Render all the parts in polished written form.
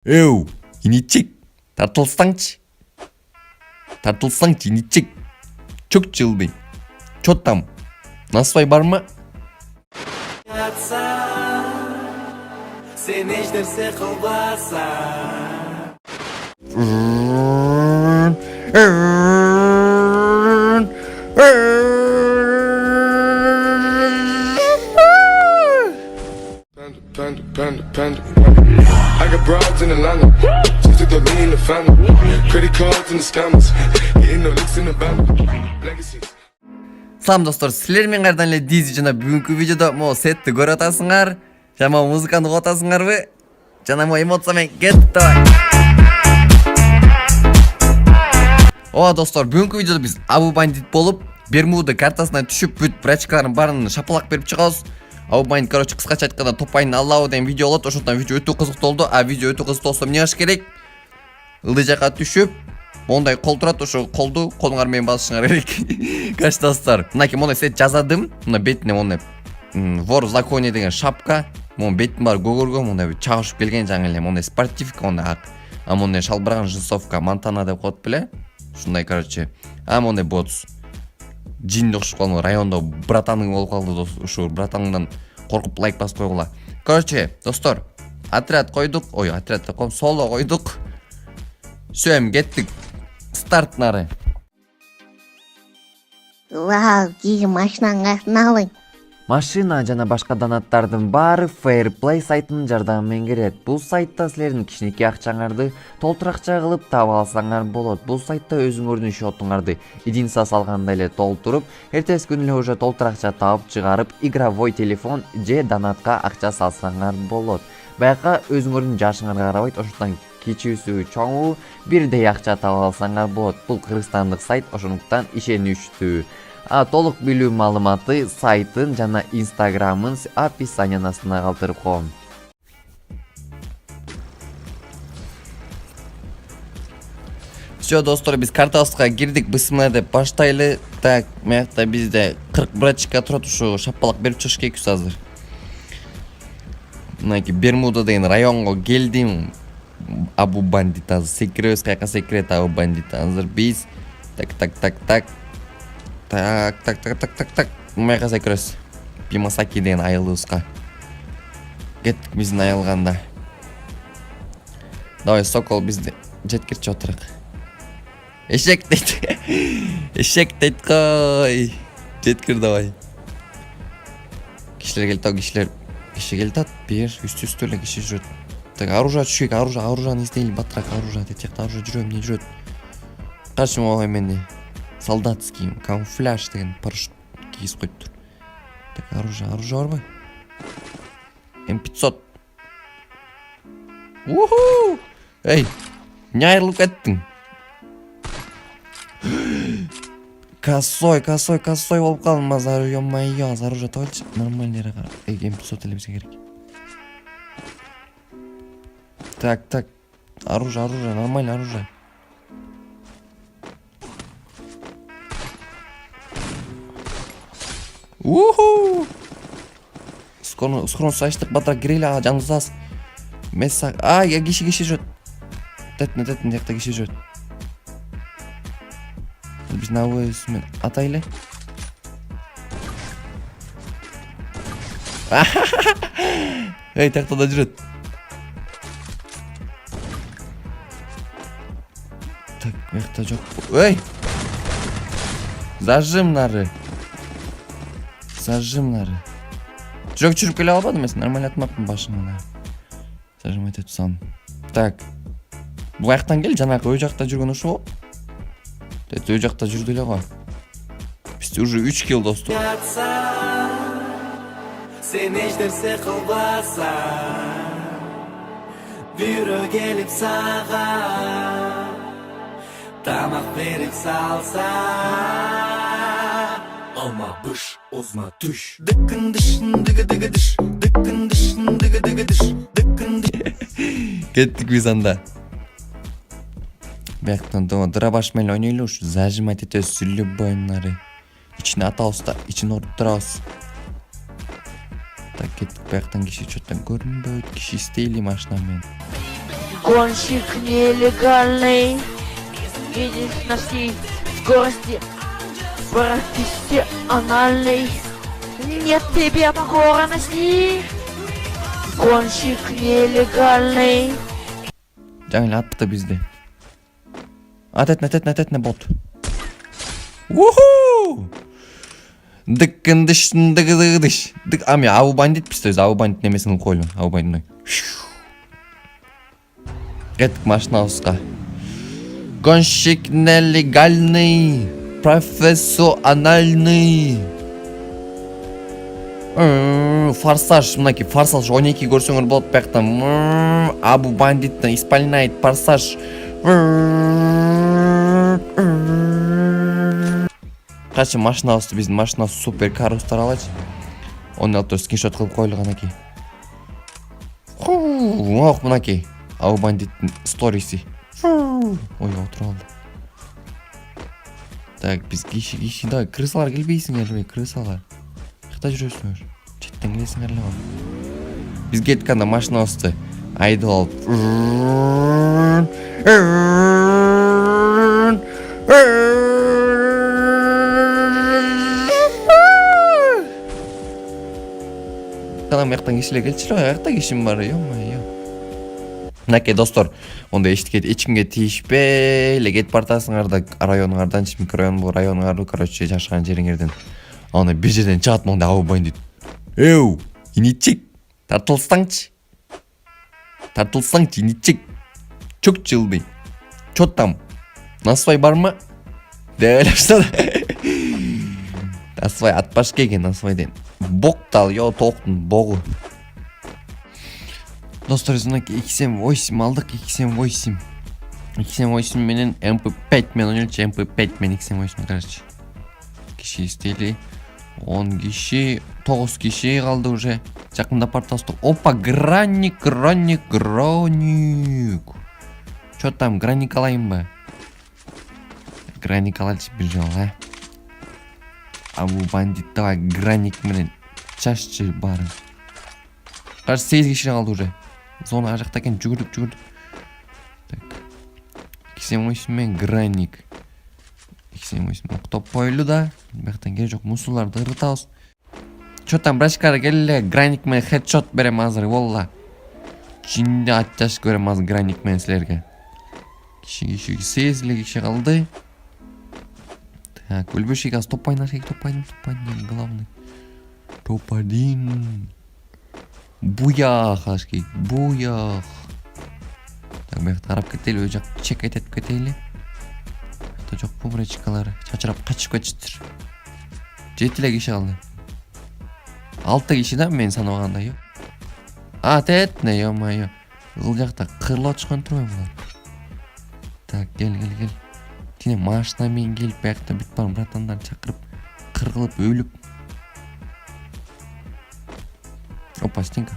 Эу, иничек, тартылсаңчы. Тартылсаңчы, иничек. Çok çıldı. Çot там. Насвай бар ма? Sen ештерсе кылбаса. Panda. I got broads in Atlanta, just to throw me in the family. Credit cards and the scammers, hitting the licks in the band. Legacies. Салам достор, силер мен кайрадан эле Дизи жана бүгүнкү видеодо могу сетти көрүп атасыңар. Жана музыканы угуп атасыңарбы? Жана могу эмоция менен кеттик давай. Ооба достор, бүгүнкү видеодо биз Абу Бандит болуп, Бермуда картасына түшүп бүт брачкалардын баарын шапалак берип чыгабыз. Абу Бандит, короче, кыскача айтканда топайын алабы деген видео болот. Ошондон видео өтө кызыктуу болду. А видео өтө кызыктуу болсо эмне кылыш керек? Ылдый жакка түшүп, мондай кол турат, ошо колду колуңар менен басышыңар керек. Каш достор, мынакей мондай сет жазадым. Мына бетине мондай вор в законе деген шапка. Монун бетин баары көгөргөн, мондай чагышып келген жаңы эле мондай спортивка мондай ак. А мондай шалбыраган джинсовка Монтана деп коет беле. Ушундай, короче. А мондай ботс. Жинди окшоп калган райондо братаның болуп калды. Ушу братаңдан коркуп лайк басып койгула. Короче, достор, отряд койдук. Ой, отряд деп коем, соло койдук. Сөйм кеттик. Старт нары. Вау, кийин машинанын кайсына алың? Машина жана башка донаттардын баары Fairplay сайтынын жардамы менен кирет. Бул сайтта силердин кичинекей акчаңарды толтуракча кылып таап алсаңар болот. Бул сайтта өзүңөрдүн счетуңарды единица салгандай эле толтуруп, эртеси күнү эле уже толтуракча таап чыгарып, игровой телефон же донатка акча салсаңар болот. Байка өзүңөрдүн жашыңарга карабайт, ошондон кичүүсү, чоңу бирдей акча таап алсаңар болот. Бул кыргызстандык сайт, ошондуктан ишеничтүү. Толук билүү маалыматы сайтын жана инстаграмын описаниянын астына калтырып коем. Всё, достор, биз картабызга кирдик. Бысмына деп баштайлы. Так, мыякта бизде 40 брачка турат, ушу шапалак берип чыгыш керекпиз азыр. Мынакей Бермуда деген районго келдим. Абу Бандит азыр секиребиз, каяка секирет Абу Бандит азыр биз. Так. Мыяка секиребиз. Пимасаки деген айылыбызга. Кеттик биздин айылганда. Давай, Сокол бизди жеткирчи отурак. Эшек дейт. Эшек дейт кой. Жеткир давай. Кишилер келет, киши келет, бер үстү эле киши жүрөт. Так, оружие түшүк, оружияны издейли, батыраак оружие дейт. Жакта оружие жүрөбү, эмне жүрөт? Каршы могу эмне? Солдатский, камуфляж деген парашют кийип коюптур. Так, оружие барбы? М500. Уху! Эй, эмне айрылып кеттиң? Косой болуп калдым азыр, ё-моё, оружие табылчы. Нормальный ара. М500 эле бизге керек. Так, оружие, нормальный оружие. Уху! Скоро сачтык батыраак кирели, жаңызас. Мессак. Я киши жүрөт. Тетне жакта киши жүрөт. Биз навысымен атайлы. Эй, тақта да жүрөт. Так, мекта жок. Эй! Зажим нары. Жүрөк жүрүп келе албадым, мен нормально атмапмын башыңа. Зажим этип сан. Так. Бул жактан кел, жанакы ой жакта жүргөн ошо. Ой жакта жүрдү эле го. Биз уже 3 килл достук. Sen ештерсе кылбаса. Бирөө келип сага. Тамак берип салса. Alma bış, ozma düş. Dıkkın dışın dıgı dış. Dıkkın dışın dıgı dış. Dıkkın Кеттик биз анда. Бияктан дырабаш менен ойнойлу, ушу зажимать этебиз любой нары. Ичине атабыз да, ичине уруп турабыз. Так, кеттик бияктан киши чөттөн көрүнбөйт, киши издейли машина менен. Гонщик нелегальный, видишь на всей скорости, профессиональный. Нет тебе покорности, гонщик нелегальный. Жаңыл атты бизди. Атетне бот. Уху! Дыккындыш дыгыдыгыдыш. Дык ами Абу Бандит пистоз, Абу Бандит немесин койлу, Абу Бандит. Кеттик машинабызга. Гонщик нелегальный, профессиональный. Форсаж, мынакей форсаж 12 көрсөңөр болот бияктан. Абу Бандиттен исполняет форсаж. Качы машинабызды, биздин машинабыз супер кар устаралачы. Оны алып скриншот кылып койлук анакей. Ох, мынакей Абу Бандиттин сториси. Ой, отуруп алды. Так, биз киши да крысалар келбейсиңер, крысалар. Кайда жүрөсүңөр? Четтен келесиңер эле. Биз кеттик анда машинабызды айдап алып. Канам мыяктан кишилер келчү, аякта кишим бар, ё-моё. Мынакей достор, онда эчкимге тийишпей эле кетип бартасыңарда районуңардан, микрорайон бул районуңарды, короче, жашаган жериңерден. Аны бир жерден чыгат монда Абу Бандит. Эу, иничек, тартылсаңчы, иничек. Чөк жылдый. Чё там? Насвай бармы? Деп элештер. Насвай атпаш келген насвайден. Боктал, ё токтун богу. Достор, мынакей 278 алдык, 278. 278 менен MP5 мен ойнойчу, MP5 мен 278 короче. Киши истели 10 киши, 9 киши калды уже. Жакындап бартабыз. Опа, гранник. Чё там, гранник алайынбы? Гранник алайчы бир жолу, а? Абу Бандит давай гранник менен чашчы барын. Кажется, 8 киши калды уже. Зона ажакта экен, жүгүрдүк. Так. 278 мен гранник. 278 октоп койлу да. Бияктан кереги жок, мусуларды ырытабыз. Чё там, брачкары келеле, гранник менен хедшот берем азыр, волла. Чинде атташ көрөм азыр гранник менен силерге. Киши 8 киши калды. Так, өлбөшек аз топ-1 главный. Топ-1. Буях ашки, буях. Так, бияк тарап кетели, өй жак чек этип кетели. Ата жок пубрачкалары, чачырап качып кетиштир. 7 киши калды. 6 киши да мен санабаганда, ё. Тетне, ё-моё. Ул жакта кырлап чыккан турбайбы булар? Так, кел. Тине машина менен келип биякта бүт бар братандарды чакырып, кыргылып, өлүп. Опа, стенка.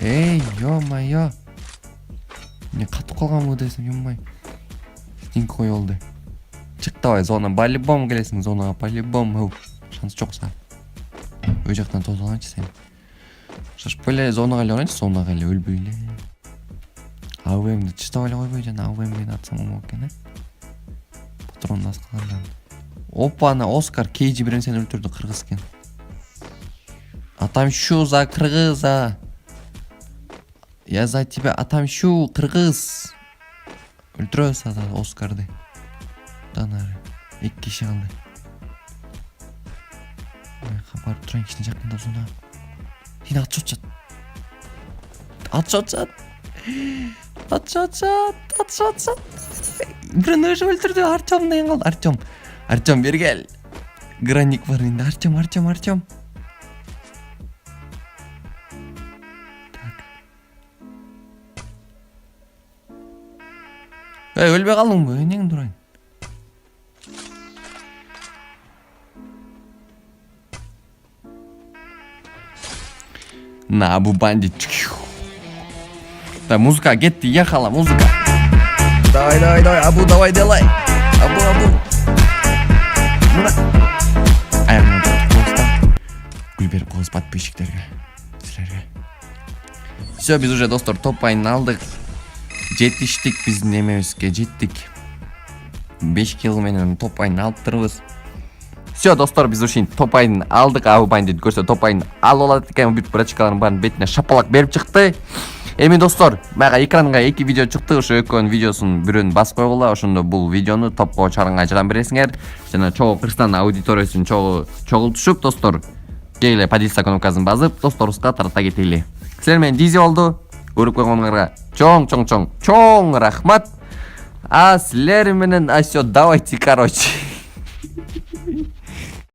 Эй, ё-моё. Не катып калганбы десем, ё-моё. Стенка коёлду. Чык давай, зона, по-любому келесиң зонага, по-любому. Шанс жок са. Өй жактан тозаланчы сен. Шашып эле зонага эле барайынчы, зонага эле өлбөй эле. АВМ'ди чыштап эле койбой жана АВМ'ди атсам болмок экен, э? Патронду аз калгандан. Опа, ана Оскар Кейджи бирин сени өлтүрдү, кыргыз экен. Отомщу за кыргыза. Я за тебя отомщу, кыргыз. Өлтүрөбүз азыр Оскарды. Данары 2 киши калды. Барып турайын, кичине жакында зона. Сени атышат. Бирин өзү өлтүрдү, Артем деген калды. Артем бери кел. Гранник бар энди, Артем. Так. Өлбөй калдыңбы? Эмнең турайын? На, Абу Бандит. Да, музыка кетти, ехала музыка. Давай, Абу, давай, делай. Абу. Мына. Аягына гүл берип коебуз подписчиктерге, силерге. Все, биз уже достор топ айын алдык. Жетиштик биздин немебизге, жеттик. 5 кило менен топ айын алып турбуз. Все, достор, биз ушин топ айын алдык. Абу бандит көрсө топ айын алып алат экен. Бүт брачкалардын баарын бетине шапалак берип чыкты. Эми достор, мага экранга 2 видео чыкты. Ошо экөөнүн видеосун бирөөнү басып койгула. Ошондо бул видеону топко чыгарганга жардам бересиңер. Жана чогуу Кыргызстан аудиториясын чогултушуп, достор, келе позиция кнопкасын басып, досторубузга тарата кетели. Силер менен Дизи болду. Көрүп койгоңорго чоң рахмат. А силер менен асё давайте, короче.